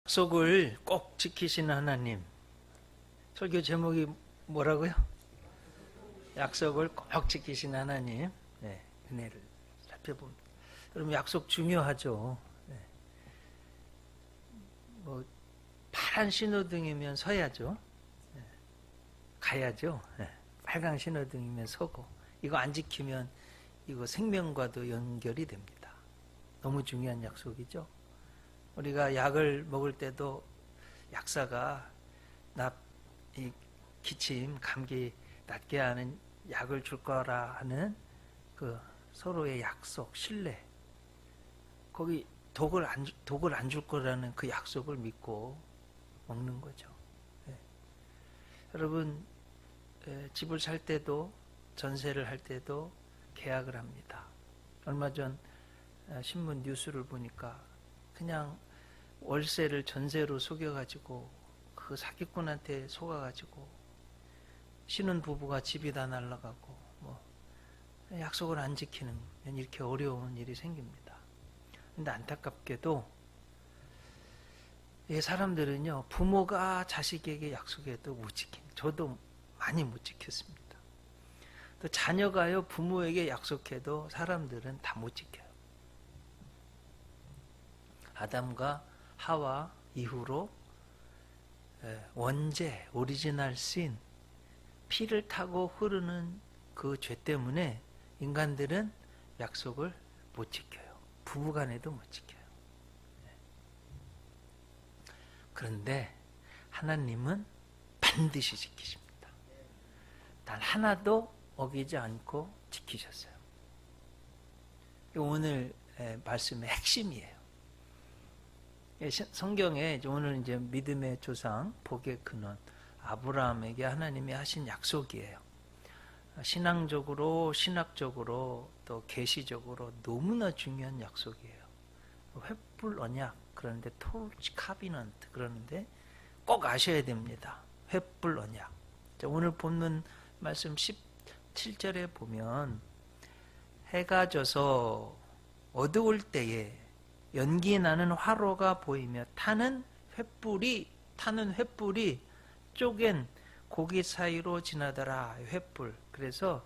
약속을 꼭 지키시는 하나님. 설교 제목이 뭐라고요? 약속을 꼭 지키시는 하나님. 네, 은혜를 살펴봅니다. 여러분, 약속 중요하죠. 네. 파란 신호등이면 서야죠. 네. 가야죠. 네. 빨간 신호등이면 서고. 이거 안 지키면 이거 생명과도 연결이 됩니다. 너무 중요한 약속이죠. 우리가 약을 먹을 때도 약사가 이 기침, 감기 낫게 하는 약을 줄 거라 하는 그 서로의 약속, 신뢰. 거기 독을 안 줄 거라는 그 약속을 믿고 먹는 거죠. 네. 여러분, 집을 살 때도 전세를 할 때도 계약을 합니다. 얼마 전 신문 뉴스를 보니까 그냥 월세를 전세로 속여가지고 그 사기꾼한테 속아가지고 신혼 부부가 집이 다 날아가고 약속을 안 지키는 이렇게 어려운 일이 생깁니다. 근데 안타깝게도 이 사람들은요, 부모가 자식에게 약속해도 못 지킵니다. 저도 많이 못 지켰습니다. 또 자녀가요, 부모에게 약속해도 사람들은 다 못 지켜요. 아담과 하와 이후로 원죄, 오리지널 신, 피를 타고 흐르는 그 죄 때문에 인간들은 약속을 못 지켜요. 부부간에도 못 지켜요. 그런데 하나님은 반드시 지키십니다. 단 하나도 어기지 않고 지키셨어요. 오늘 말씀의 핵심이에요. 성경에 오늘 이제 믿음의 조상, 복의 근원 아브라함에게 하나님이 하신 약속이에요. 신앙적으로, 신학적으로, 또 계시적으로 너무나 중요한 약속이에요. 횃불 언약, 그런데 토치 카비넌트, 그러는데 꼭 아셔야 됩니다. 횃불 언약. 오늘 본문 말씀 17절에 보면 해가 져서 어두울 때에 연기 나는 화로가 보이며 타는 횃불이 쪼갠 고기 사이로 지나더라. 횃불. 그래서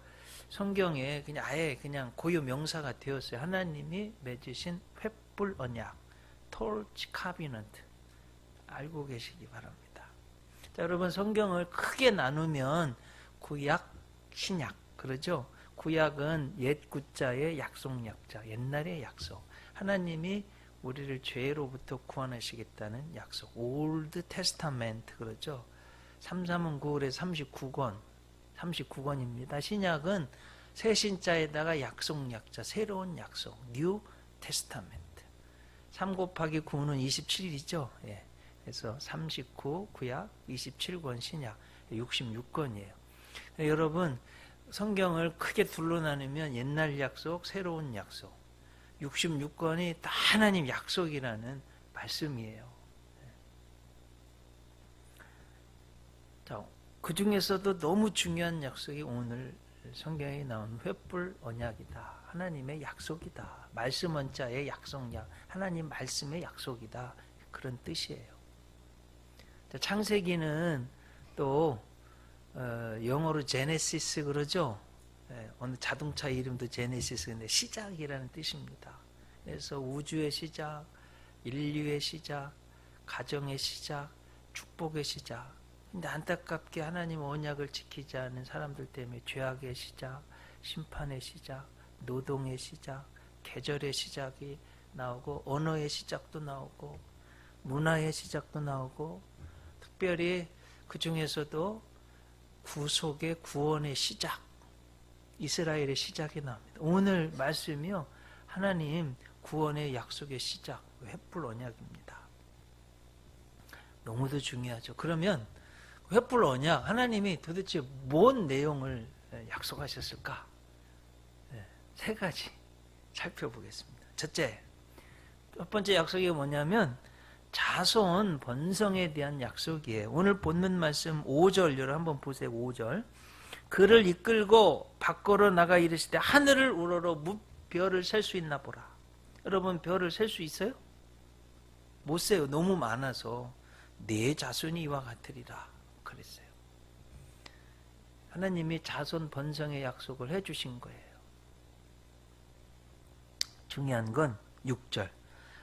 성경에 아예 고유 명사가 되었어요. 하나님이 맺으신 횃불 언약, torch covenant. 알고 계시기 바랍니다. 자, 여러분, 성경을 크게 나누면 구약, 신약, 그러죠? 구약은 옛 구자의 약속 약자, 옛날의 약속. 하나님이 우리를 죄로부터 구원하시겠다는 약속. 올드 테스타멘트, 그러죠? 3,3은 9월에 39권입니다. 신약은 새 신자에다가 약속 약자, 새로운 약속, 뉴 테스타멘트. 3 곱하기 9는 27이죠. 예. 그래서 39 구약, 27권 신약, 66권이에요. 여러분, 성경을 크게 둘로 나누면 옛날 약속, 새로운 약속. 66권이 다 하나님 약속이라는 말씀이에요. 자, 그 중에서도 너무 중요한 약속이 오늘 성경에 나온 횃불 언약이다. 하나님의 약속이다. 말씀 원자의 약속약, 하나님 말씀의 약속이다. 그런 뜻이에요. 자, 창세기는 또 영어로 제네시스 그러죠. 어느 자동차 이름도 제네시스인데 시작이라는 뜻입니다. 그래서 우주의 시작, 인류의 시작, 가정의 시작, 축복의 시작. 근데 안타깝게 하나님 언약을 지키지 않은 사람들 때문에 죄악의 시작, 심판의 시작, 노동의 시작, 계절의 시작이 나오고 언어의 시작도 나오고 문화의 시작도 나오고 특별히 그 중에서도 구속의 구원의 시작, 이스라엘의 시작이 나옵니다. 오늘 말씀이요, 하나님 구원의 약속의 시작, 횃불 언약입니다. 너무도 중요하죠. 그러면 횃불 언약, 하나님이 도대체 뭔 내용을 약속하셨을까? 세 가지 살펴보겠습니다. 첫째, 첫 번째 약속이 뭐냐면 자손 번성에 대한 약속이에요. 오늘 본문 말씀 5절, 여러분 한번 보세요. 5절. 그를 이끌고 밖으로 나가 이르시되 하늘을 우러러 별을 셀 수 있나 보라. 여러분, 별을 셀 수 있어요? 못 세요. 너무 많아서. 내 자손이 이와 같으리라 그랬어요. 하나님이 자손 번성의 약속을 해주신 거예요. 중요한 건 6절.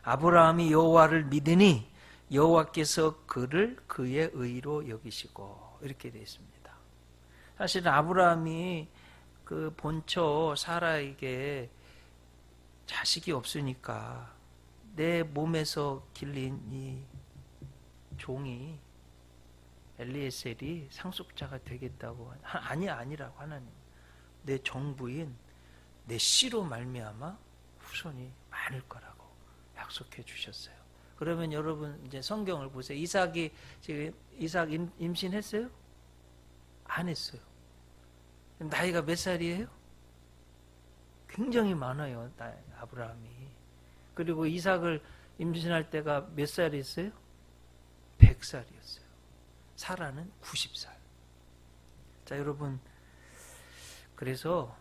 아브라함이 여호와를 믿으니 여호와께서 그를 그의 의로 여기시고, 이렇게 되어 있습니다. 사실은 아브라함이 그 본처 사라에게 자식이 없으니까 내 몸에서 길린 이 종이 엘리에셀이 상속자가 되겠다고, 아니라고. 하나님, 내 정부인 내 씨로 말미암아 후손이 많을 거라고 약속해 주셨어요. 그러면 여러분 이제 성경을 보세요. 이삭이 지금 이삭 임신했어요? 안 했어요. 나이가 몇 살이에요? 굉장히 많아요, 아브라함이. 그리고 이삭을 임신할 때가 몇 살이었어요? 100살이었어요. 사라는 90살. 자, 여러분, 그래서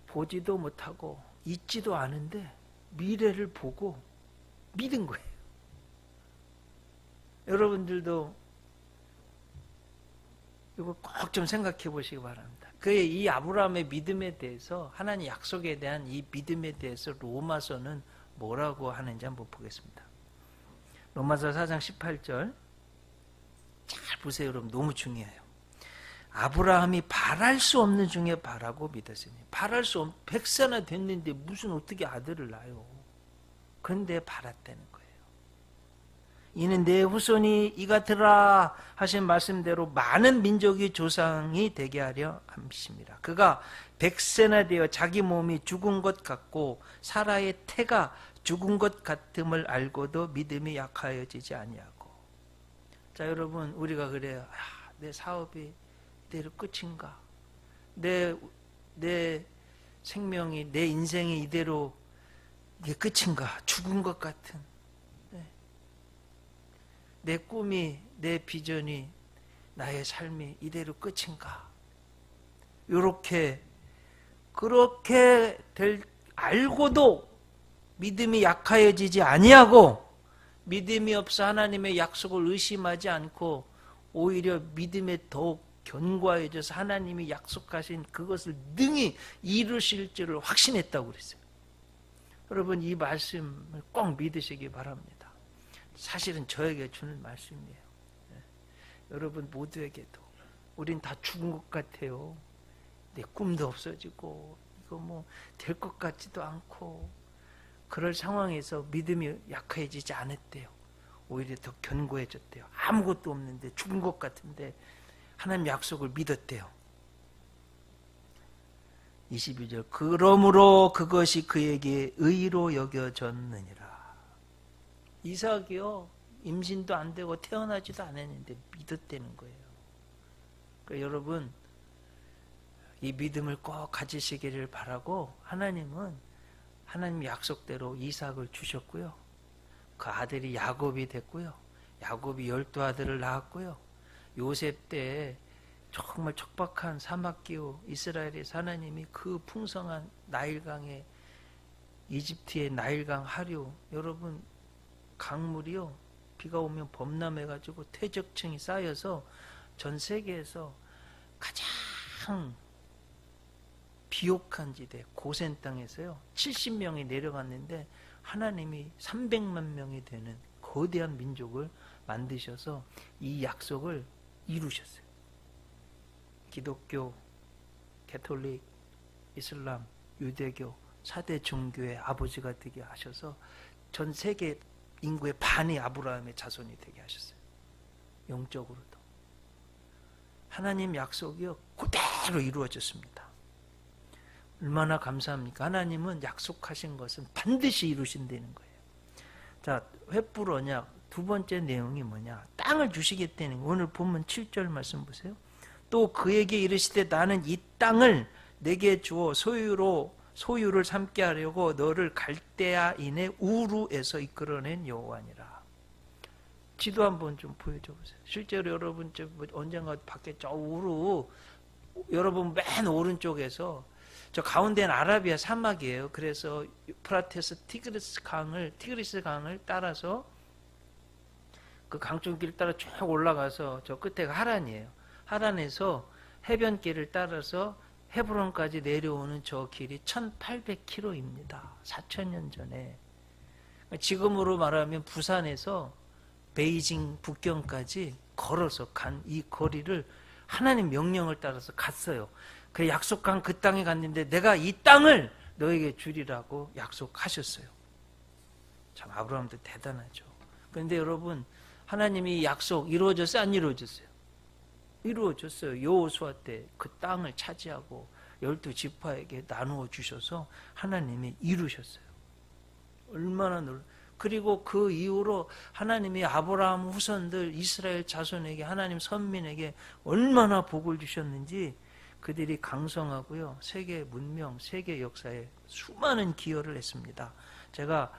보지도 못하고 있지도 않은데 미래를 보고 믿은 거예요. 여러분들도 이거 꼭 좀 생각해 보시기 바랍니다. 그의 이 아브라함의 믿음에 대해서, 하나님 약속에 대한 이 믿음에 대해서 로마서는 뭐라고 하는지 한번 보겠습니다. 로마서 4장 18절 잘 보세요. 여러분, 너무 중요해요. 아브라함이 바랄 수 없는 중에 바라고 믿었으니, 바랄 수 없는 100세나 됐는데 무슨 어떻게 아들을 낳아요. 그런데 바랐다는 거예요. 이는 내 후손이 이같으라 하신 말씀대로 많은 민족이 조상이 되게 하려 함심이라. 그가 100세나 되어 자기 몸이 죽은 것 같고 사라의 태가 죽은 것 같음을 알고도 믿음이 약하여지지 아니하고. 자, 여러분, 우리가 그래요. 내 사업이 이대로 끝인가? 내 생명이, 내 인생이 이대로 이게 끝인가? 죽은 것 같은. 내 꿈이, 내 비전이, 나의 삶이 이대로 끝인가? 그렇게 알고도 믿음이 약하여지지 아니하고, 믿음이 없어 하나님의 약속을 의심하지 않고 오히려 믿음에 더욱 견고해져서 하나님이 약속하신 그것을 능히 이루실 줄을 확신했다고 그랬어요. 여러분, 이 말씀을 꼭 믿으시기 바랍니다. 사실은 저에게 주는 말씀이에요. 여러분 모두에게도. 우린 다 죽은 것 같아요. 내 꿈도 없어지고 이거 뭐 될 것 같지도 않고, 그럴 상황에서 믿음이 약해지지 않았대요. 오히려 더 견고해졌대요. 아무것도 없는데, 죽은 것 같은데 하나님 약속을 믿었대요. 22절. 그러므로 그것이 그에게 의로 여겨졌느니라. 이삭이요, 임신도 안 되고 태어나지도 않았는데 믿었다는 거예요. 그러니까 여러분, 이 믿음을 꼭 가지시기를 바라고, 하나님은 하나님 약속대로 이삭을 주셨고요. 그 아들이 야곱이 됐고요. 야곱이 12아들을 낳았고요. 요셉 때 정말 척박한 사막기후 이스라엘에서 하나님이 그 풍성한 나일강에, 이집트의 나일강 하류, 여러분 강물이요, 비가 오면 범람해가지고 퇴적층이 쌓여서 전 세계에서 가장 비옥한 지대 고센 땅에서요 70명이 내려갔는데 하나님이 300만 명이 되는 거대한 민족을 만드셔서 이 약속을 이루셨어요. 기독교, 가톨릭, 이슬람, 유대교 4대 종교의 아버지가 되게 하셔서 전 세계 인구의 반이 아브라함의 자손이 되게 하셨어요. 영적으로도. 하나님 약속이요 그대로 이루어졌습니다. 얼마나 감사합니까? 하나님은 약속하신 것은 반드시 이루신다는 거예요. 자, 횃불 언약 두 번째 내용이 뭐냐? 땅을 주시겠다는 거예요. 오늘 본문 7절 말씀 보세요. 또 그에게 이르시되 나는 이 땅을 내게 주어 소유를 삼게 하려고 너를 갈대아인의 우르에서 이끌어낸 여호와니라. 지도 한번 좀 보여줘 보세요. 실제로 여러분 언젠가 밖에 저 우르, 여러분 맨 오른쪽에서 저 가운데는 아라비아 사막이에요. 그래서 유프라테스 티그리스 강을 따라서 그 강촌길 따라 쭉 올라가서 저 끝에가 하란이에요. 하란에서 해변길을 따라서 헤브론까지 내려오는 저 길이 1800km입니다. 4000년 전에. 지금으로 말하면 부산에서 베이징 북경까지 걸어서 간 이 거리를 하나님 명령을 따라서 갔어요. 그 약속한 그 땅에 갔는데 내가 이 땅을 너에게 주리라고 약속하셨어요. 참 아브라함도 대단하죠. 그런데 여러분, 하나님이 약속 이루어졌어요? 안 이루어졌어요? 이루어졌어요. 여호수아 때 그 땅을 차지하고 12지파에게 나누어 주셔서 하나님이 이루셨어요. 얼마나 그리고 그 이후로 하나님이 아브라함 후손들 이스라엘 자손에게, 하나님 선민에게 얼마나 복을 주셨는지, 그들이 강성하고요, 세계 문명, 세계 역사에 수많은 기여를 했습니다. 제가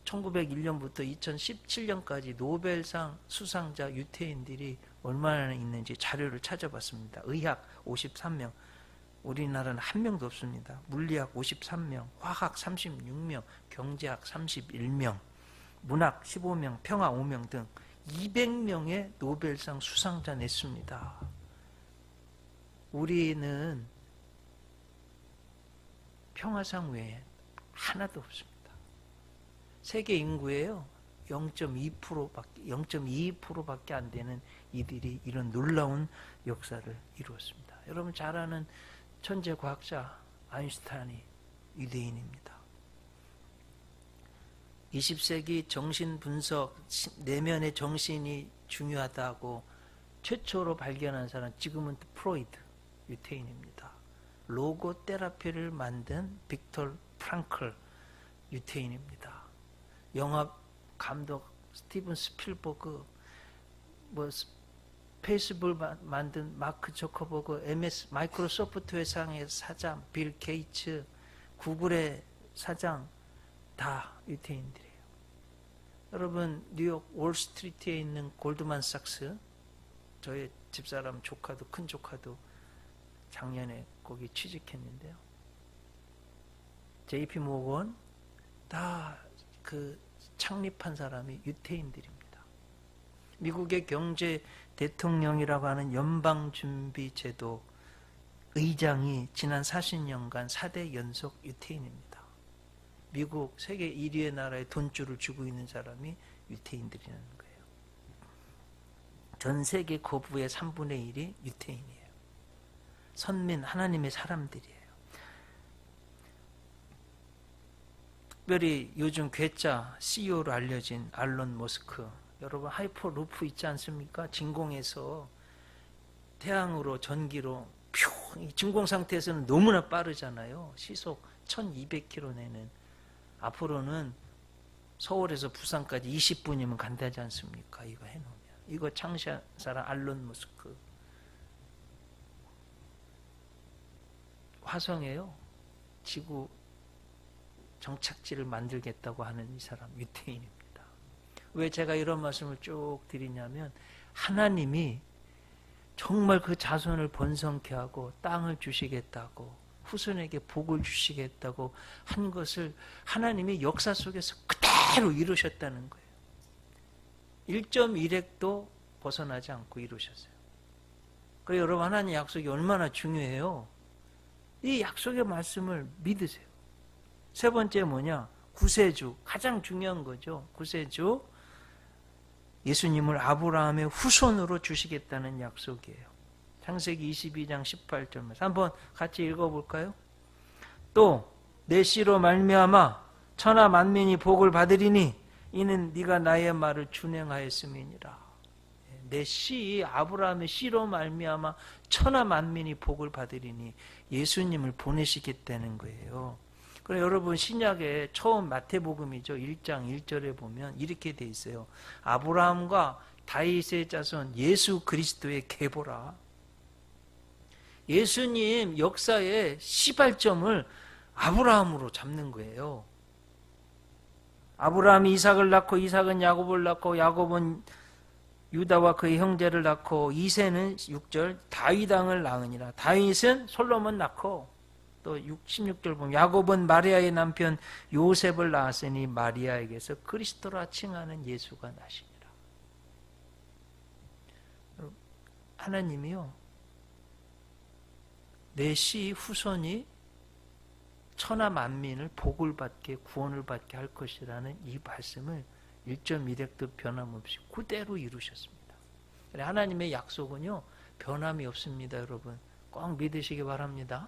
1901년부터 2017년까지 노벨상 수상자 유태인들이 얼마나 있는지 자료를 찾아봤습니다. 의학 53명, 우리나라는 한 명도 없습니다. 물리학 53명, 화학 36명, 경제학 31명, 문학 15명, 평화 5명 등 200명의 노벨상 수상자 냈습니다. 우리는 평화상 외에 하나도 없습니다. 세계 인구에요 0.2%밖에 안 되는 이들이 이런 놀라운 역사를 이루었습니다. 여러분 잘 아는 천재 과학자 아인슈타인이 유대인입니다. 20세기 정신분석, 내면의 정신이 중요하다고 최초로 발견한 사람, 지금은 프로이드, 유태인입니다. 로고 테라피를 만든 빅토르 프랑클, 유태인입니다. 영화 감독 스티븐 스필버그, 페이스북 만든 마크 저커버그, MS 마이크로소프트 회사의 사장 빌 게이츠, 구글의 사장 다 유태인들이에요. 여러분 뉴욕 월스트리트에 있는 골드만삭스, 저의 집사람 조카도, 큰 조카도 작년에 거기 취직했는데요. JP 모건 다 그 창립한 사람이 유태인들입니다. 미국의 경제 대통령이라고 하는 연방준비제도 의장이 지난 40년간 4대 연속 유태인입니다. 미국 세계 1위의 나라에 돈줄을 쥐고 있는 사람이 유태인들이라는 거예요. 전 세계 거부의 3분의 1이 유태인이에요. 선민, 하나님의 사람들이에요. 특별히 요즘 괴짜 CEO로 알려진 알론 머스크, 여러분 하이퍼루프 있지 않습니까? 진공에서 태양으로 전기로 이 진공 상태에서는 너무나 빠르잖아요. 시속 1200km 내는. 앞으로는 서울에서 부산까지 20분이면 간다지 않습니까? 이거 해놓으면. 이거 창시한 사람 알론 머스크. 화성에요, 지구 정착지를 만들겠다고 하는 이 사람 유태인입니다. 왜 제가 이런 말씀을 쭉 드리냐면, 하나님이 정말 그 자손을 번성케 하고 땅을 주시겠다고, 후손에게 복을 주시겠다고 한 것을 하나님이 역사 속에서 그대로 이루셨다는 거예요. 1.1핵도 벗어나지 않고 이루셨어요. 그래서 여러분, 하나님 약속이 얼마나 중요해요. 이 약속의 말씀을 믿으세요. 세 번째 뭐냐? 구세주. 가장 중요한 거죠. 구세주. 예수님을 아브라함의 후손으로 주시겠다는 약속이에요. 창세기 22장 18절 말씀 한번 같이 읽어볼까요? 또 내 씨로 말미암아 천하 만민이 복을 받으리니 이는 네가 나의 말을 준행하였음이니라. 내 씨, 아브라함의 씨로 말미암아 천하 만민이 복을 받으리니 예수님을 보내시겠다는 거예요. 그럼 여러분, 신약의 처음 마태복음이죠. 1장 1절에 보면 이렇게 돼 있어요. 아브라함과 다윗의 자손 예수 그리스도의 계보라. 예수님 역사의 시발점을 아브라함으로 잡는 거예요. 아브라함이 이삭을 낳고 이삭은 야곱을 낳고 야곱은 유다와 그의 형제를 낳고 이새는 6절 다윗 왕을 낳으니라. 다윗은 솔로몬 낳고, 또 16절 보면 야곱은 마리아의 남편 요셉을 낳았으니 마리아에게서 그리스도라 칭하는 예수가 나시니라. 하나님이요, 내 씨 후손이 천하 만민을 복을 받게 구원을 받게 할 것이라는 이 말씀을 1.1획도 변함없이 그대로 이루셨습니다. 하나님의 약속은요 변함이 없습니다. 여러분 꼭 믿으시기 바랍니다.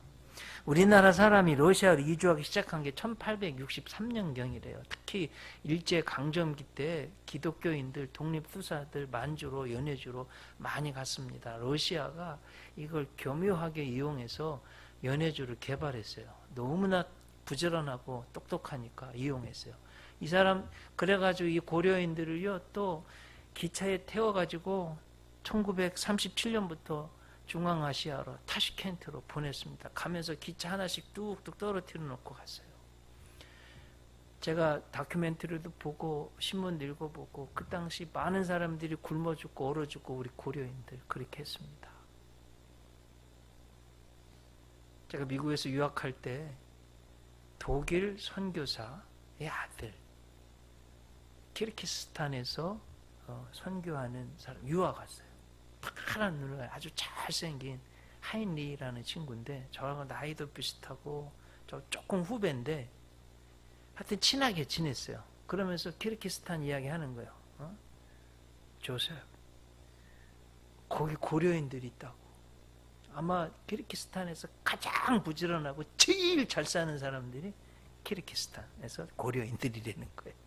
우리나라 사람이 러시아로 이주하기 시작한 게 1863년경이래요. 특히 일제강점기 때 기독교인들, 독립투사들 만주로, 연해주로 많이 갔습니다. 러시아가 이걸 교묘하게 이용해서 연해주를 개발했어요. 너무나 부지런하고 똑똑하니까 이용했어요. 이 사람 그래가지고 이 고려인들을요 또 기차에 태워가지고 1937년부터 중앙아시아로 타슈켄트로 보냈습니다. 가면서 기차 하나씩 뚝뚝 떨어뜨려 놓고 갔어요. 제가 다큐멘터리도 보고 신문도 읽어보고 그 당시 많은 사람들이 굶어 죽고 얼어 죽고 우리 고려인들 그렇게 했습니다. 제가 미국에서 유학할 때 독일 선교사의 아들 키르기스탄에서 선교하는 사람 유학 왔어요. 파란 눈을 아주 잘생긴 하인리라는 친구인데 저하고 나이도 비슷하고 저 조금 후배인데 하여튼 친하게 지냈어요. 그러면서 키르기스탄 이야기 하는 거예요. 조셉 거기 고려인들이 있다고. 아마 키르기스탄에서 가장 부지런하고 제일 잘 사는 사람들이 키르기스탄에서 고려인들이라는 거예요.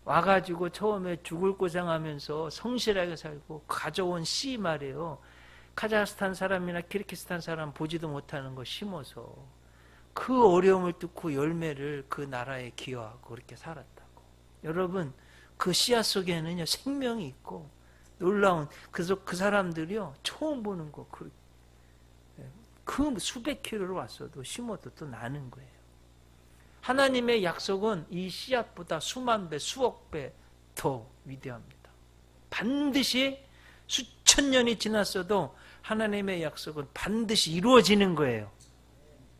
와가지고 처음에 죽을 고생하면서 성실하게 살고 가져온 씨 말이에요. 카자흐스탄 사람이나 키르기스탄 사람 보지도 못하는 거 심어서 그 어려움을 뚫고 열매를 그 나라에 기여하고 그렇게 살았다고. 여러분 그 씨앗 속에는요 생명이 있고 놀라운 그래서 그 사람들이요 처음 보는 거 그 수백 킬로를 왔어도 심어도 또 나는 거예요. 하나님의 약속은 이 씨앗보다 수만 배, 수억 배 더 위대합니다. 반드시 수천 년이 지났어도 하나님의 약속은 반드시 이루어지는 거예요.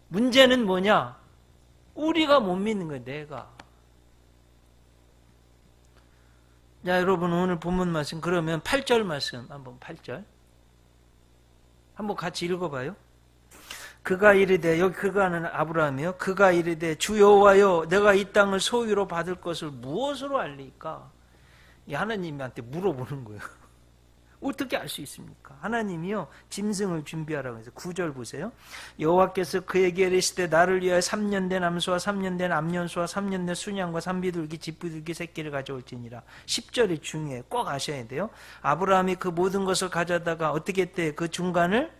문제는 뭐냐? 우리가 못 믿는 거예요. 내가. 자, 여러분 오늘 본문 말씀 그러면 8절 말씀 한번 8절 한번 같이 읽어봐요. 그가 이르되 여기 그가는 아브라함이요. 그가 이르되 주 여호와여 내가 이 땅을 소유로 받을 것을 무엇으로 알리까? 이 하나님한테 물어보는 거예요. 어떻게 알 수 있습니까? 하나님이요 짐승을 준비하라고 해서 9절 보세요. 여호와께서 그에게 이르시되 나를 위하여 3년 된 암소와 3년 된 암년소와 3년 된 순양과 산비둘기 집비둘기 새끼를 가져올지니라. 10절이 중요해요. 꼭 아셔야 돼요. 아브라함이 그 모든 것을 가져다가 어떻게 했대? 그 중간을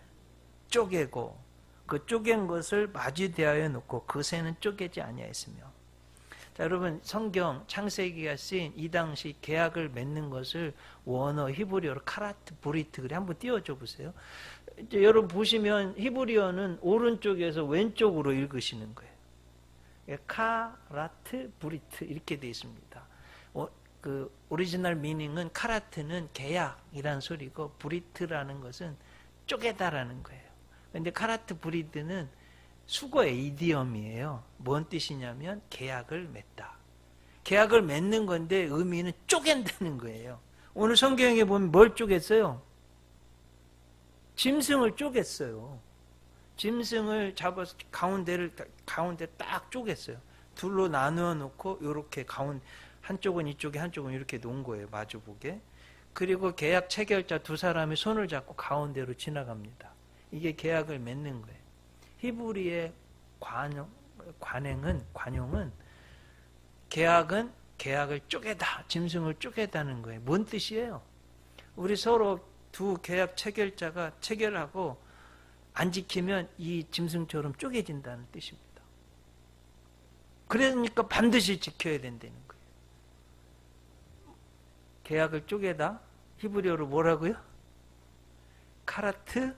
쪼개고 그 쪼갠 것을 마주 대하여 놓고 그 새는 쪼개지 아니하였으며. 자, 여러분 성경 창세기가 쓰인 이 당시 계약을 맺는 것을 원어 히브리어로 카라트 브리트 그래 한번 띄워줘 보세요. 이제 여러분 보시면 히브리어는 오른쪽에서 왼쪽으로 읽으시는 거예요. 카라트 브리트 이렇게 되어 있습니다. 그 오리지널 미닝은 카라트는 계약이란 소리고 브리트라는 것은 쪼개다라는 거예요. 근데 카라트 브리드는 수거의 이디엄이에요. 뭔 뜻이냐면 계약을 맺다. 계약을 맺는 건데 의미는 쪼갠다는 거예요. 오늘 성경에 보면 뭘 쪼갰어요? 짐승을 쪼갰어요. 짐승을 잡아서 가운데 딱 쪼갰어요. 둘로 나누어 놓고 이렇게 한쪽은 이쪽에 한쪽은 이렇게 놓은 거예요. 마주보게. 그리고 계약 체결자 두 사람이 손을 잡고 가운데로 지나갑니다. 이게 계약을 맺는 거예요. 히브리의 관용은 계약을 쪼개다, 짐승을 쪼개다는 거예요. 뭔 뜻이에요? 우리 서로 두 계약 체결자가 체결하고 안 지키면 이 짐승처럼 쪼개진다는 뜻입니다. 그러니까 반드시 지켜야 된다는 거예요. 계약을 쪼개다, 히브리어로 뭐라고요? 카라트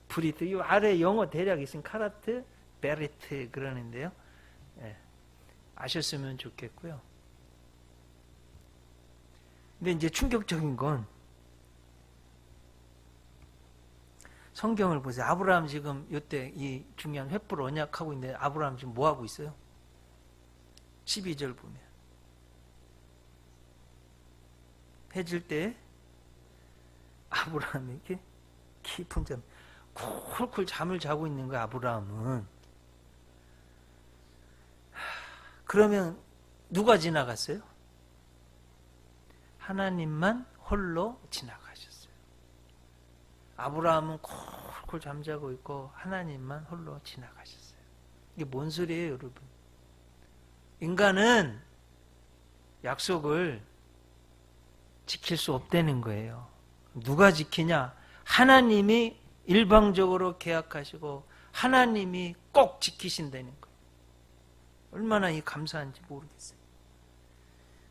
브리트. 이 아래 영어 대략 있으면 카라트 베리트 그러는데요. 예, 아셨으면 좋겠고요. 근데 이제 충격적인 건 성경을 보세요. 아브라함 지금 이때 이 중요한 횃불 언약하고 있는데 아브라함 지금 뭐 하고 있어요? 12절 보면 해질 때 아브라함에게 깊은 잠, 쿨쿨 잠을 자고 있는 거야, 아브라함은. 그러면 누가 지나갔어요? 하나님만 홀로 지나가셨어요. 아브라함은 쿨쿨 잠자고 있고 하나님만 홀로 지나가셨어요. 이게 뭔 소리예요, 여러분? 인간은 약속을 지킬 수 없다는 거예요. 누가 지키냐? 하나님이 일방적으로 계약하시고 하나님이 꼭 지키신다는 거예요. 얼마나 이 감사한지 모르겠어요.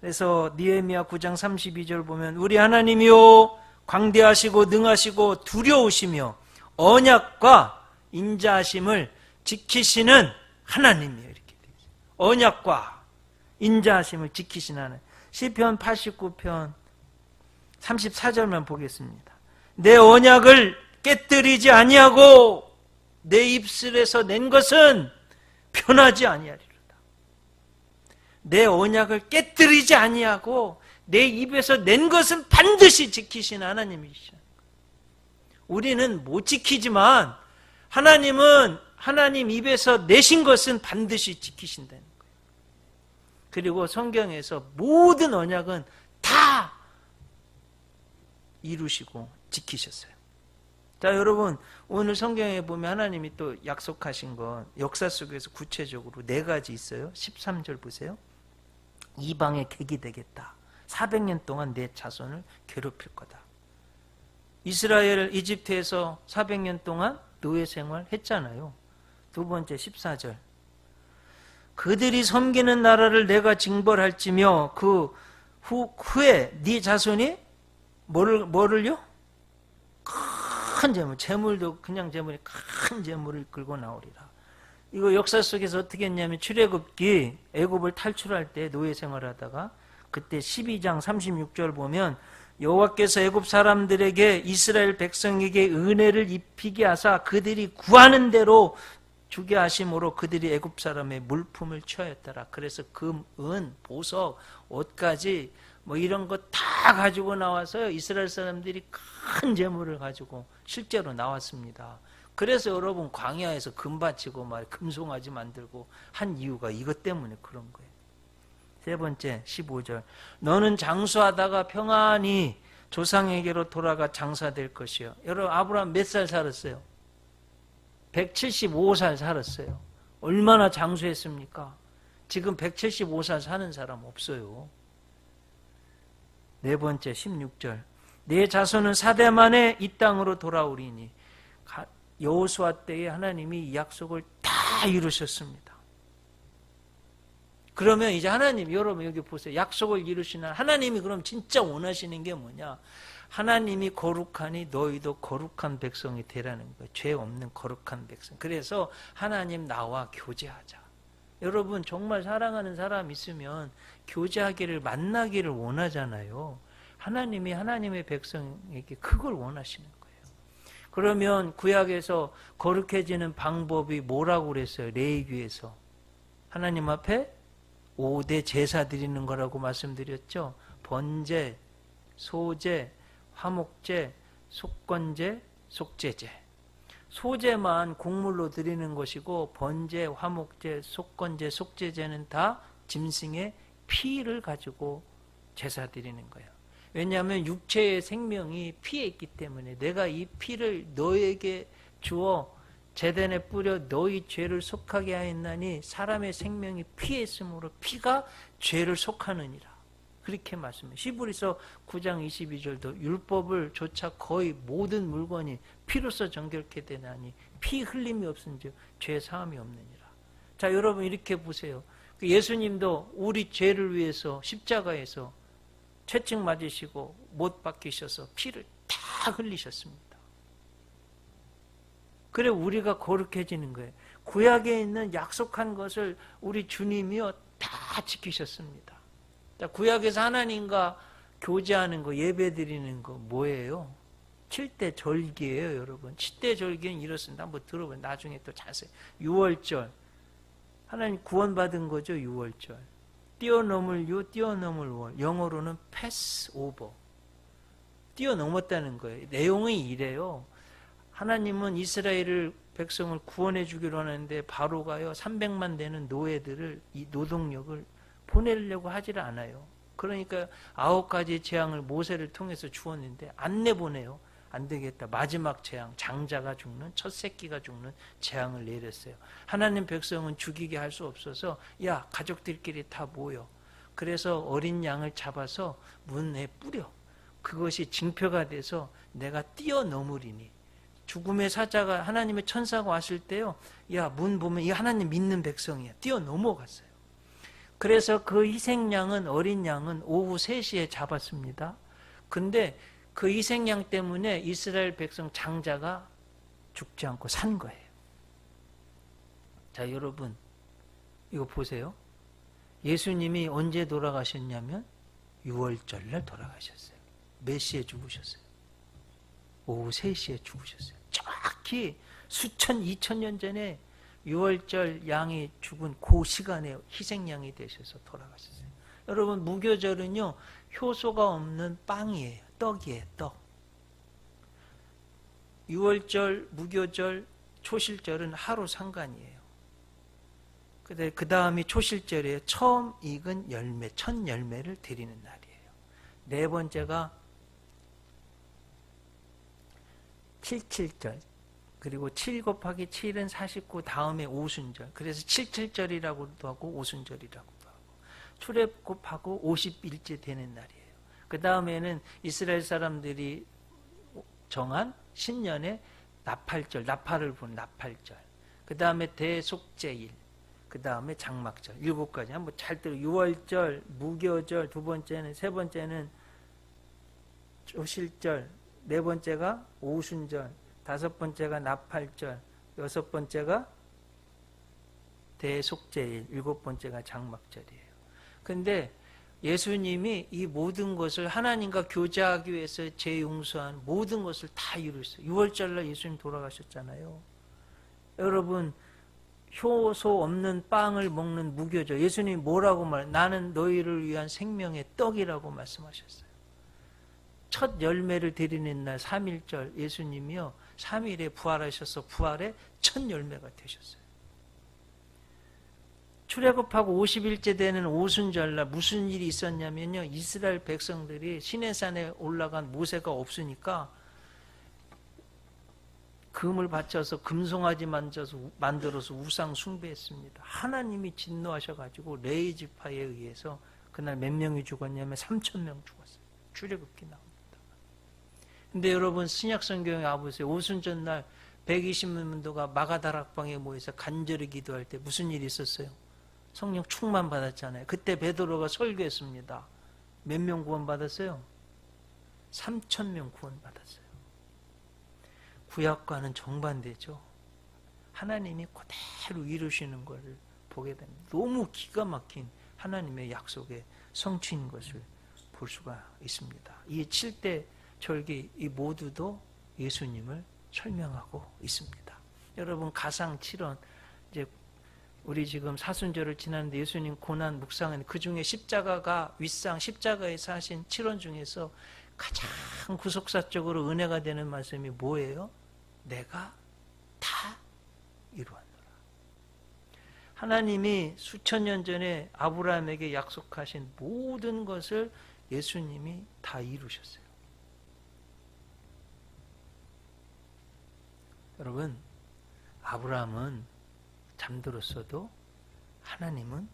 그래서 느헤미야 9장 32절 보면 우리 하나님이요 광대하시고 능하시고 두려우시며 언약과 인자하심을 지키시는 하나님이에요. 이렇게 되어 있어요. 언약과 인자하심을 지키시는 하나님. 시편 89편 34절만 보겠습니다. 내 언약을 깨뜨리지 아니하고 내 입술에서 낸 것은 변하지 아니하리로다. 내 언약을 깨뜨리지 아니하고 내 입에서 낸 것은 반드시 지키시는 하나님이시죠. 우리는 못 지키지만 하나님은 하나님 입에서 내신 것은 반드시 지키신다는 거예요. 그리고 성경에서 모든 언약은 다 이루시고 지키셨어요. 자, 여러분, 오늘 성경에 보면 하나님이 또 약속하신 건 역사 속에서 구체적으로 4가지 있어요. 13절 보세요. 이방의 객이 되겠다. 400년 동안 내 자손을 괴롭힐 거다. 이스라엘 이집트에서 400년 동안 노예 생활 했잖아요. 두 번째 14절. 그들이 섬기는 나라를 내가 징벌할지며 그 후에 네 자손이 뭐를요? 큰 재물, 재물도 그냥 재물이 큰 재물을 끌고 나오리라. 이거 역사 속에서 어떻게 했냐면 출애굽기 애굽을 탈출할 때 노예 생활하다가 그때 12장 36절 보면 여호와께서 애굽 사람들에게 이스라엘 백성에게 은혜를 입히게 하사 그들이 구하는 대로 주게 하심으로 그들이 애굽 사람의 물품을 취하였더라. 그래서 금, 은, 보석, 옷까지 뭐 이런 거 다 가지고 나와서 이스라엘 사람들이 큰 재물을 가지고 실제로 나왔습니다. 그래서 여러분 광야에서 금 바치고 말 금송아지 만들고 한 이유가 이것 때문에 그런 거예요. 세 번째 15절. 너는 장수하다가 평안히 조상에게로 돌아가 장사될 것이요. 여러분 아브라함 몇 살 살았어요? 175살 살았어요. 얼마나 장수했습니까? 지금 175살 사는 사람 없어요. 네 번째 16절. 내 자손은 4대 만에 이 땅으로 돌아오리니 여호수아 때에 하나님이 이 약속을 다 이루셨습니다. 그러면 이제 하나님, 여러분 여기 보세요. 약속을 이루시는 하나님이 그럼 진짜 원하시는 게 뭐냐? 하나님이 거룩하니 너희도 거룩한 백성이 되라는 거예요. 죄 없는 거룩한 백성. 그래서 하나님 나와 교제하자. 여러분 정말 사랑하는 사람 있으면 교제하기를 만나기를 원하잖아요. 하나님이 하나님의 백성에게 그걸 원하시는 거예요. 그러면 구약에서 거룩해지는 방법이 뭐라고 그랬어요? 레위기에서 하나님 앞에 5대 제사 드리는 거라고 말씀드렸죠. 번제, 소제, 화목제, 속건제, 속제제. 소제만 곡물로 드리는 것이고 번제, 화목제, 속건제, 속제제는 다 짐승의 피를 가지고 제사 드리는 거예요. 왜냐하면 육체의 생명이 피에 있기 때문에 내가 이 피를 너에게 주어 제단에 뿌려 너희 죄를 속하게 하였나니 사람의 생명이 피에 있으므로 피가 죄를 속하느니라. 그렇게 말씀해요. 히브리서 9장 22절도 율법을 조차 거의 모든 물건이 피로써 정결케 되나니 피 흘림이 없은즉 죄 사함이 없느니라. 자, 여러분 이렇게 보세요. 예수님도 우리 죄를 위해서 십자가에서 채찍 맞으시고 못 박히셔서 피를 다 흘리셨습니다. 그래 우리가 거룩해지는 거예요. 구약에 있는 약속한 것을 우리 주님이요 다 지키셨습니다. 자, 구약에서 하나님과 교제하는 거, 예배 드리는 거 뭐예요? 7대 절기예요, 여러분. 7대 절기는 이렇습니다. 한번 들어보세요. 나중에 또 자세히. 6월절. 하나님 구원받은 거죠, 6월절. 뛰어넘을 유, 뛰어넘을 월. 영어로는 패스 오버. 뛰어넘었다는 거예요. 내용이 이래요. 하나님은 이스라엘을 백성을 구원해 주기로 하는데 바로가요 300만 되는 노예들을 이 노동력을 보내려고 하질 않아요. 그러니까 9가지 재앙을 모세를 통해서 주었는데 안 내보내요. 안 되겠다. 마지막 재앙, 장자가 죽는, 첫 새끼가 죽는 재앙을 내렸어요. 하나님 백성은 죽이게 할 수 없어서 야 가족들끼리 다 모여. 그래서 어린 양을 잡아서 문에 뿌려. 그것이 징표가 돼서 내가 뛰어넘으리니. 죽음의 사자가 하나님의 천사가 왔을 때요. 야 문 보면 이 하나님 믿는 백성이야. 뛰어넘어갔어요. 그래서 그 희생양은 어린 양은 오후 3시에 잡았습니다. 근데 그 희생양 때문에 이스라엘 백성 장자가 죽지 않고 산 거예요. 자, 여러분 이거 보세요. 예수님이 언제 돌아가셨냐면 6월절 날 돌아가셨어요. 몇 시에 죽으셨어요? 오후 3시에 죽으셨어요. 정확히 수천, 2000년 전에 6월절 양이 죽은 그 시간에 희생양이 되셔서 돌아가셨어요. 여러분 무교절은요 효소가 없는 빵이에요. 떡이에요. 떡. 6월절, 무교절, 초실절은 하루 상관이에요. 그 다음이 초실절이에요. 처음 익은 열매, 첫 열매를 드리는 날이에요. 네 번째가 77절. 그리고 7 곱하기 7은 49 다음에 오순절. 그래서 77절이라고도 하고 오순절이라고도 하고. 출애굽하고 50일째 되는 날이에요. 그 다음에는 이스라엘 사람들이 정한 신년의 나팔절, 나팔을 본 나팔절. 그 다음에 대속죄일. 그 다음에 장막절. 7가지. 한번 잘 들어. 6월절, 무교절, 두 번째는, 세 번째는 초실절, 네 번째가 오순절, 다섯 번째가 나팔절, 여섯 번째가 대속죄일, 일곱 번째가 장막절이에요. 근데 예수님이 이 모든 것을 하나님과 교제하기 위해서 재용서한 모든 것을 다 이루셨어요. 6월절날 예수님 돌아가셨잖아요. 여러분 효소 없는 빵을 먹는 무교절. 예수님이 뭐라고 나는 너희를 위한 생명의 떡이라고 말씀하셨어요. 첫 열매를 드리는 날 3일절 예수님이요 3일에 부활하셔서 부활의 첫 열매가 되셨어요. 출애굽하고 50일째 되는 오순절날 무슨 일이 있었냐면요 이스라엘 백성들이 시내산에 올라간 모세가 없으니까 금을 바쳐서 금송아지 만들어서 우상 숭배했습니다. 하나님이 진노하셔가지고 레위 지파에 의해서 그날 몇 명이 죽었냐면 3,000명 죽었어요. 출애굽기 나옵니다. 근데 여러분 신약성경에 와보세요. 오순절날 120만도가 마가다락방에 모여서 간절히 기도할 때 무슨 일이 있었어요? 성령 충만 받았잖아요. 그때 베드로가 설교했습니다. 몇 명 구원받았어요? 3,000명 구원받았어요. 구약과는 정반대죠. 하나님이 그대로 이루시는 것을 보게 됩니다. 너무 기가 막힌 하나님의 약속의 성취인 것을 볼 수가 있습니다. 이 7대 절기 이 모두도 예수님을 설명하고 있습니다. 여러분 가상 7원 이제 우리 지금 사순절을 지났는데 예수님 고난 묵상은 그 중에 십자가가 윗상 십자가에서 하신 7원 중에서 가장 구속사적으로 은혜가 되는 말씀이 뭐예요? 내가 다 이루었노라. 하나님이 수천 년 전에 아브라함에게 약속하신 모든 것을 예수님이 다 이루셨어요. 여러분 아브라함은 잠들었어도 하나님은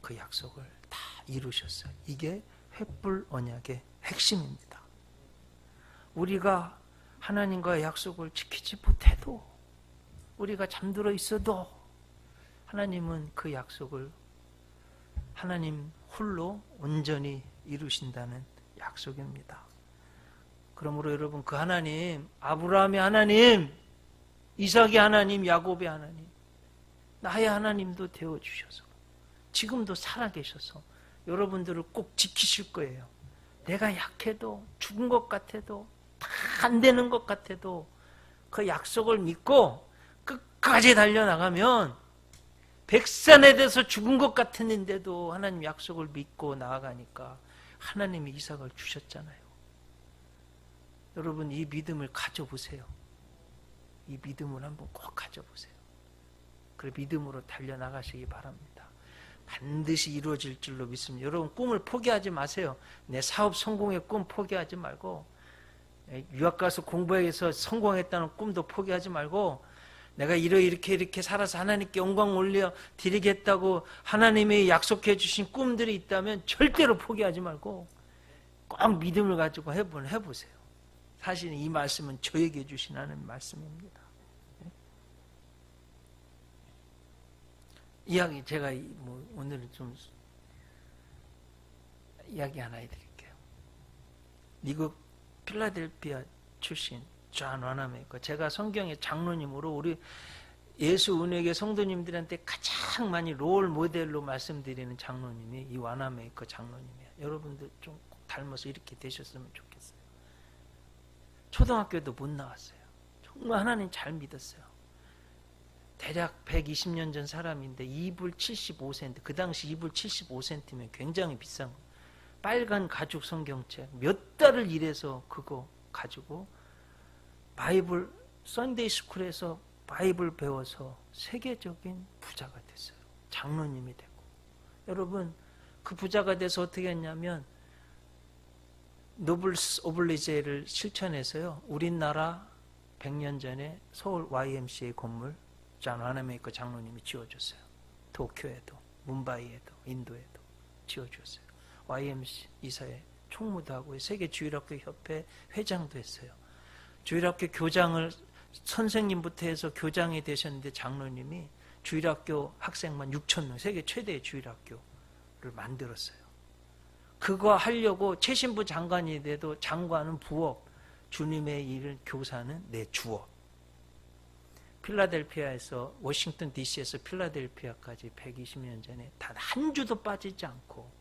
그 약속을 다 이루셨어요. 이게 횃불 언약의 핵심입니다. 우리가 하나님과의 약속을 지키지 못해도 우리가 잠들어 있어도 하나님은 그 약속을 하나님 홀로 온전히 이루신다는 약속입니다. 그러므로 여러분 그 하나님 아브라함의 하나님 이삭의 하나님 야곱의 하나님 나의 하나님도 되어주셔서 지금도 살아계셔서 여러분들을 꼭 지키실 거예요. 내가 약해도 죽은 것 같아도 다 안 되는 것 같아도 그 약속을 믿고 끝까지 달려나가면 백산에 대해서 죽은 것 같았는데도 하나님 약속을 믿고 나아가니까 하나님이 이삭을 주셨잖아요. 여러분 이 믿음을 가져보세요. 이 믿음을 한번 꼭 가져보세요. 그래 믿음으로 달려나가시기 바랍니다. 반드시 이루어질 줄로 믿습니다. 여러분 꿈을 포기하지 마세요. 내 사업 성공의 꿈 포기하지 말고, 유학 가서 공부해서 성공했다는 꿈도 포기하지 말고, 내가 이렇게 살아서 하나님께 영광 올려 드리겠다고 하나님이 약속해 주신 꿈들이 있다면 절대로 포기하지 말고 꼭 믿음을 가지고 해보세요. 사실 이 말씀은 저에게 주신 하나님 말씀입니다. 이야기 제가 오늘은 좀 이야기 하나 해드릴게요. 미국 필라델피아 출신 존 와나메이커, 제가 성경의 장로님으로 우리 예수 은혜교 성도님들한테 가장 많이 롤 모델로 말씀드리는 장로님이 이 와나메이커 장로님이에요. 여러분들 좀 꼭 닮아서 이렇게 되셨으면 좋겠어요. 초등학교도 못 나왔어요. 정말 하나님 잘 믿었어요. 대략 120년 전 사람인데 이불 75센트, 그 당시 이불 75센트면 굉장히 비싼 거. 빨간 가죽 성경책 몇 달을 일해서 그거 가지고 바이블 썬데이 스쿨에서 바이블 배워서 세계적인 부자가 됐어요. 장로님이 되고. 여러분 그 부자가 돼서 어떻게 했냐면 노블스 오블리제를 실천해서요, 우리나라 100년 전에 서울 YMCA 건물 존 와나메이커 장로님이 지어줬어요. 도쿄에도 뭄바이에도 인도에도 지어줬어요. YMCA 이사회 총무도 하고 세계주일학교 협회 회장도 했어요. 주일학교 교장을 선생님부터 해서 교장이 되셨는데 장로님이 주일학교 학생만 6,000명, 세계 최대의 주일학교를 만들었어요. 그거 하려고 최신부 장관이 돼도 장관은 부업, 주님의 일을 교사는 내 주업. 필라델피아에서 워싱턴 DC에서 필라델피아까지 120년 전에 단 한 주도 빠지지 않고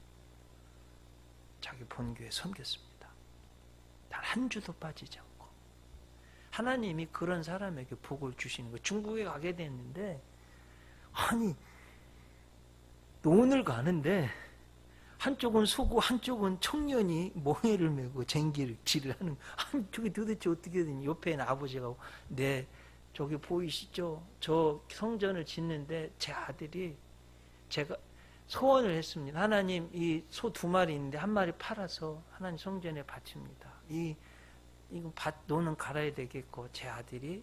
자기 본교에 섬겼습니다. 단 한 주도 빠지지 않고. 하나님이 그런 사람에게 복을 주시는 거예요. 중국에 가게 됐는데, 아니 논을 가는데 한쪽은 소고 한쪽은 청년이 멍에를 메고 쟁기질을 하는, 저게 도대체 어떻게 되니? 옆에 있는 아버지가 네 저기 보이시죠? 저 성전을 짓는데 제 아들이, 제가 소원을 했습니다. 하나님, 이 소 2마리 있는데 한 마리 팔아서 하나님 성전에 바칩니다. 이거 노는 갈아야 되겠고, 제 아들이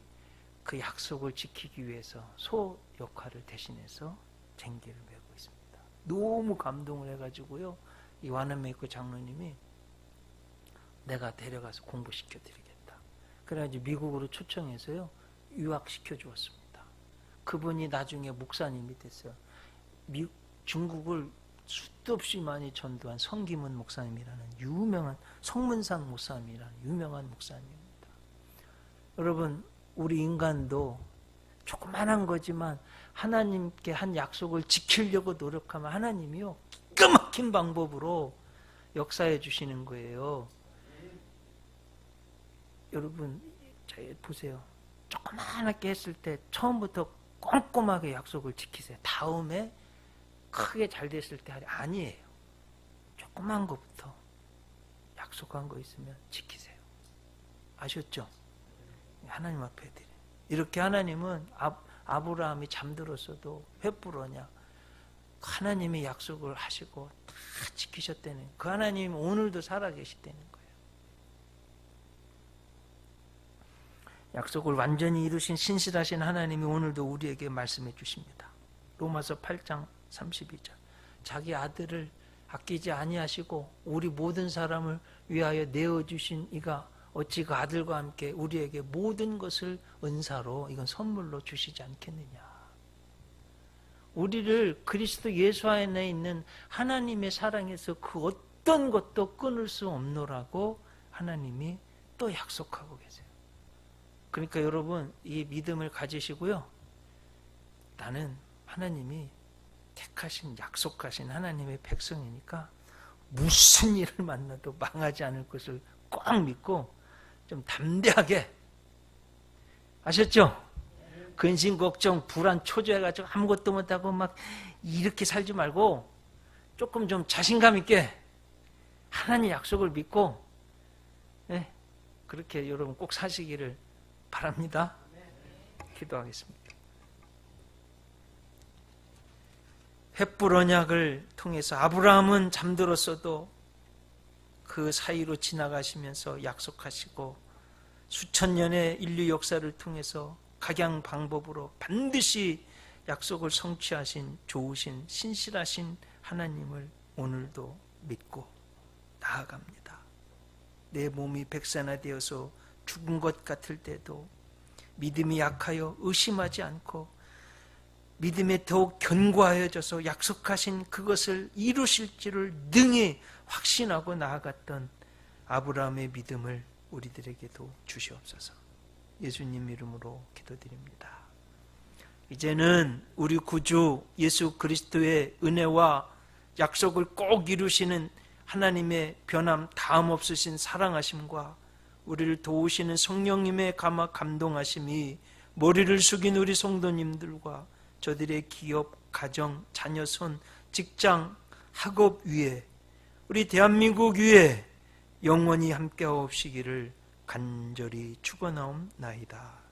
그 약속을 지키기 위해서 소 역할을 대신해서 쟁기를 메고 있습니다. 너무 감동을 해가지고요, 이 와나메이커 장로님이 내가 데려가서 공부시켜 드리겠다. 그래가지고 미국으로 초청해서요 유학시켜 주었습니다. 그분이 나중에 목사님이 됐어요. 중국을 수도 없이 많이 전도한 성기문 목사님이라는 유명한, 성문상 목사님이라는 유명한 목사님입니다. 여러분, 우리 인간도 조그만한 거지만 하나님께 한 약속을 지키려고 노력하면 하나님이요 기가 막힌 방법으로 역사해 주시는 거예요. 여러분 잘 보세요. 조그만하게 했을 때 처음부터 꼼꼼하게 약속을 지키세요. 다음에 크게 잘 됐을 때 아니에요. 조그만 것부터 약속한 거 있으면 지키세요. 아셨죠? 하나님 앞에 드려. 이렇게 하나님은 아브라함이 잠들었어도 횃불 언약, 하나님이 약속을 하시고 다 지키셨다는, 그 하나님이 오늘도 살아계시다는 거예요. 약속을 완전히 이루신 신실하신 하나님이 오늘도 우리에게 말씀해 주십니다. 로마서 8장 32절. 자기 아들을 아끼지 아니하시고 우리 모든 사람을 위하여 내어주신 이가 어찌 그 아들과 함께 우리에게 모든 것을 은사로, 이건 선물로 주시지 않겠느냐. 우리를 그리스도 예수 안에 있는 하나님의 사랑에서 그 어떤 것도 끊을 수 없노라고 하나님이 또 약속하고 계세요. 그러니까 여러분, 이 믿음을 가지시고요, 나는 하나님이 택하신, 약속하신 하나님의 백성이니까 무슨 일을 만나도 망하지 않을 것을 꼭 믿고 좀 담대하게, 아셨죠? 근심, 걱정, 불안, 초조해가지고 아무것도 못하고 막 이렇게 살지 말고 조금 좀 자신감 있게 하나님 약속을 믿고, 그렇게 여러분 꼭 사시기를 바랍니다. 기도하겠습니다. 횃불 언약을 통해서 아브라함은 잠들었어도 그 사이로 지나가시면서 약속하시고 수천 년의 인류 역사를 통해서 각양 방법으로 반드시 약속을 성취하신 좋으신 신실하신 하나님을 오늘도 믿고 나아갑니다. 내 몸이 백사나 되어서 죽은 것 같을 때도 믿음이 약하여 의심하지 않고 믿음에 더욱 견고하여져서 약속하신 그것을 이루실 줄을 능히 확신하고 나아갔던 아브라함의 믿음을 우리들에게도 주시옵소서. 예수님 이름으로 기도드립니다. 이제는 우리 구주 예수 그리스도의 은혜와 약속을 꼭 이루시는 하나님의 변함 다음 없으신 사랑하심과 우리를 도우시는 성령님의 감동하심이 머리를 숙인 우리 성도님들과 저들의 기업, 가정, 자녀, 손, 직장, 학업 위에 우리 대한민국 위에 영원히 함께하옵시기를 간절히 축원하옵나이다.